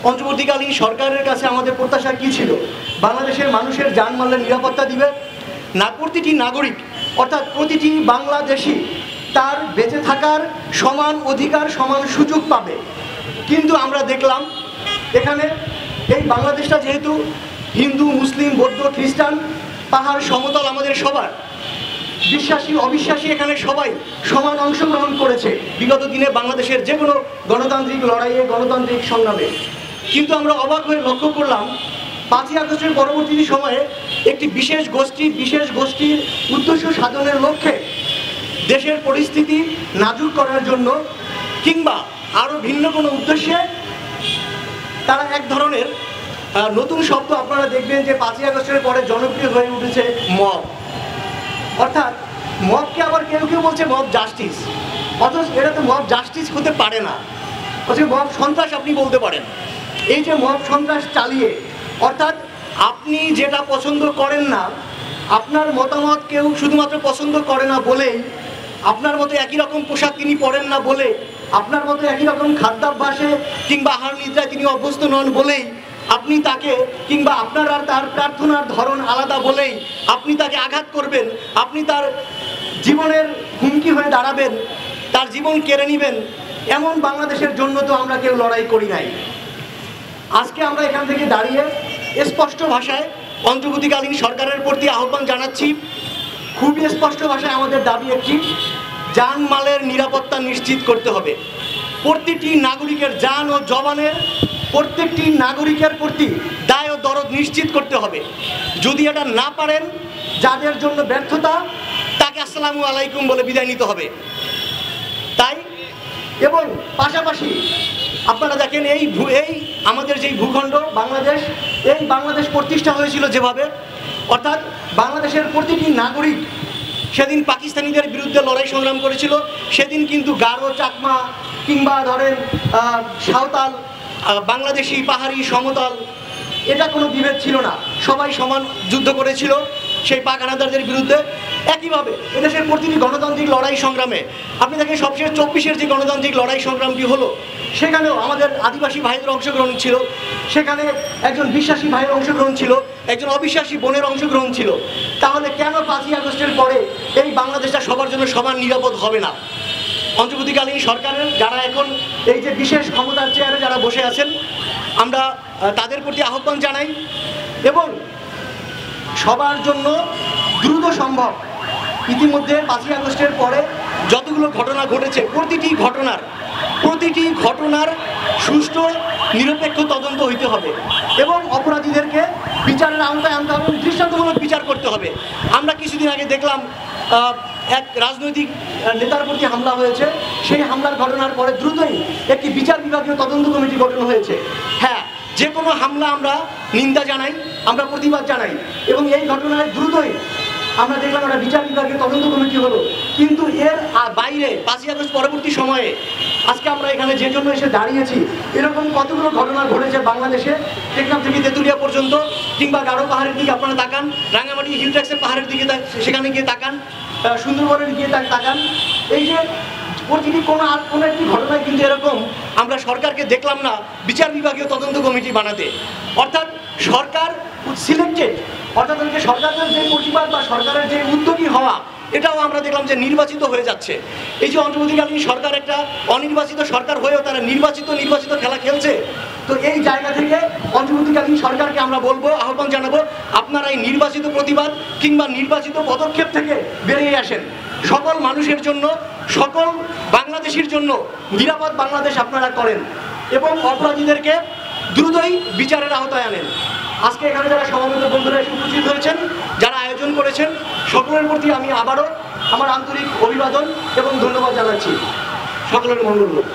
অন্তর্বর্তীকালীন সরকারের কাছে আমাদের প্রত্যাশা কী ছিল? বাংলাদেশের মানুষের জানমালের নিরাপত্তা দিবে, না প্রতিটি নাগরিক অর্থাৎ প্রতিটি বাংলাদেশি তার বেঁচে থাকার সমান অধিকার সমান সুযোগ পাবে। কিন্তু আমরা দেখলাম এখানে এই বাংলাদেশটা যেহেতু হিন্দু, মুসলিম, বৌদ্ধ, খ্রিস্টান, পাহাড় সমতল আমাদের সবার, বিশ্বাসী অবিশ্বাসী এখানে সবাই সমান অংশগ্রহণ করেছে বিগত দিনে বাংলাদেশের যে কোনো গণতান্ত্রিক লড়াইয়ে, গণতান্ত্রিক সংগ্রামে। কিন্তু আমরা অবাক হয়ে লক্ষ্য করলাম 5ই আগস্টের পরবর্তী সময়ে একটি বিশেষ গোষ্ঠীর উদ্দেশ্য সাধনের লক্ষ্যে দেশের পরিস্থিতি নাজুক করার জন্য কিংবা আরও ভিন্ন কোনো উদ্দেশ্যে তারা এক ধরনের নতুন শব্দ আপনারা দেখবেন যে 5ই আগস্টের পরে জনপ্রিয় হয়ে উঠেছে মব। অর্থাৎ মবকে আবার কেউ কেউ বলছে মব জাস্টিস, অথচ এটা তো মব জাস্টিস হতে পারে না, অথচ মব সন্ত্রাস আপনি বলতে পারেন। এই যে মব সন্ত্রাস চালিয়ে, অর্থাৎ আপনি যেটা পছন্দ করেন না, আপনার মতামত কেউ শুধুমাত্র পছন্দ করে না বলেই, আপনার মতো একই রকম পোশাক তিনি পরেন না বলে, আপনার মতো একই রকম খাদ্যাভ্যাসে কিংবা আহার নিদ্রায় তিনি অভ্যস্ত নন বলেই আপনি তাকে, কিংবা আপনার আর তার প্রার্থনার ধরন আলাদা বলেই আপনি তাকে আঘাত করবেন, আপনি তার জীবনের হুমকি হয়ে দাঁড়াবেন, তার জীবন কেড়ে নেবেন, এমন বাংলাদেশের জন্য তো আমরা কেউ লড়াই করি নাই। আজকে আমরা এখান থেকে দাঁড়িয়ে স্পষ্ট ভাষায় অন্তর্বর্তীকালীন সরকারের প্রতি আহ্বান জানাচ্ছি। খুবই স্পষ্ট ভাষায় আমাদের দাবি একটি, জানমালের নিরাপত্তা নিশ্চিত করতে হবে। প্রতিটি নাগরিকের জান ও জবানের, প্রত্যেকটি নাগরিকের প্রতি দায় ও দরদ নিশ্চিত করতে হবে। যদি এটা না পারেন, যাদের জন্য ব্যর্থতা, তাকে আসসালামু আলাইকুম বলে বিদায় নিতে হবে। তাই এবং পাশাপাশি আপনারা দেখেন এই আমাদের যেই ভূখণ্ড বাংলাদেশ, এই বাংলাদেশ প্রতিষ্ঠা হয়েছিল যেভাবে, অর্থাৎ বাংলাদেশের প্রতিটি নাগরিক সেদিন পাকিস্তানিদের বিরুদ্ধে লড়াই সংগ্রাম করেছিল। সেদিন কিন্তু গারো, চাকমা কিংবা ধরেন সাঁওতাল, বাংলাদেশি, পাহাড়ি, সমতল, এটা কোনো বিভেদ ছিল না, সবাই সমান যুদ্ধ করেছিল সেই পাক হানাদারদের বিরুদ্ধে। একইভাবে এদেশের প্রতিটি গণতান্ত্রিক লড়াই সংগ্রামে আপনি দেখেন সবশেষ 24-এর যে গণতান্ত্রিক লড়াই সংগ্রামটি হলো, সেখানেও আমাদের আদিবাসী ভাইদের অংশগ্রহণ ছিল, সেখানে একজন বিশ্বাসী ভাইয়ের অংশগ্রহণ ছিল, একজন অবিশ্বাসী বোনের অংশগ্রহণ ছিল। তাহলে কেন 5ই আগস্টের পরে এই বাংলাদেশটা সবার জন্য সমান নিরাপদ হবে না? অন্তর্বর্তীকালীন সরকারের যারা এখন এই যে বিশেষ ক্ষমতার চেয়ারে যারা বসে আছেন, আমরা তাদের প্রতি আহ্বান জানাই এবং সবার জন্য দ্রুত সম্ভব, ইতিমধ্যে 5ই আগস্টের পরে যতগুলো ঘটনা ঘটেছে প্রতিটি ঘটনার সুষ্ঠু নিরপেক্ষ তদন্ত হইতে হবে এবং অপরাধীদেরকে বিচারের আওতায় আনতে হবে, দৃষ্টান্তমূলক বিচার করতে হবে। আমরা কিছুদিন আগে দেখলাম এক রাজনৈতিক নেতার প্রতি হামলা হয়েছে, সেই হামলার ঘটনার পরে দ্রুতই একটি বিচার বিভাগীয় তদন্ত কমিটি গঠন হয়েছে। হ্যাঁ, যে কোনো হামলা আমরা নিন্দা জানাই, আমরা প্রতিবাদ জানাই এবং এই ঘটনায় দ্রুতই আমরা দেখলাম একটা বিচার বিভাগীয় তদন্ত কমিটি হলো। কিন্তু এর বাইরে 5ই আগস্ট পরবর্তী সময়ে আজকে আমরা এখানে যে জন্য এসে দাঁড়িয়েছি, এরকম কতগুলো ঘটনা ঘটেছে বাংলাদেশে, টেকনাফ থেকে তেঁতুলিয়া পর্যন্ত, কিংবা গারো পাহাড়ের দিকে আপনারা তাকান, রাঙামাটি হিলট্যাক্সের পাহাড়ের দিকে সেখানে গিয়ে তাকান, সুন্দরবনের গিয়ে তাকান। এই যে প্রতিটি কোনো একটি ঘটনায় কিন্তু এরকম আমরা সরকারকে দেখলাম না বিচার বিভাগীয় তদন্ত কমিটি বানাতে। অর্থাৎ সরকার সিলেক্টেড, অর্থাৎ সরকারের যে প্রতিবাদ বা সরকারের যে উদ্যোগী হওয়া, এটাও আমরা দেখলাম যে নির্বাচিত হয়ে যাচ্ছে। এই যে অন্তর্বর্তীকালীন সরকার একটা অনির্বাচিত সরকার হয়েও তারা নির্বাচিত খেলা খেলছে। তো এই জায়গা থেকে অন্তর্বর্তীকালীন সরকারকে আমরা বলবো, আহ্বান জানাবো, আপনারা এই নির্বাচিত প্রতিবাদ কিংবা নির্বাচিত পদক্ষেপ থেকে বেরিয়ে আসেন। সকল মানুষের জন্য, সকল বাংলাদেশির জন্য নিরাপদ বাংলাদেশ আপনারা করেন এবং অপরাধীদেরকে দ্রুতই বিচারের আওতায় আনেন। আজকে এখানে যারা সমবেত বন্ধুরা এসে উপস্থিত হয়েছেন, যারা আয়োজন করেছেন, সকলের প্রতি আমি আবারও আমার আন্তরিক অভিবাদন এবং ধন্যবাদ জানাচ্ছি। সকলের মঙ্গল হোক।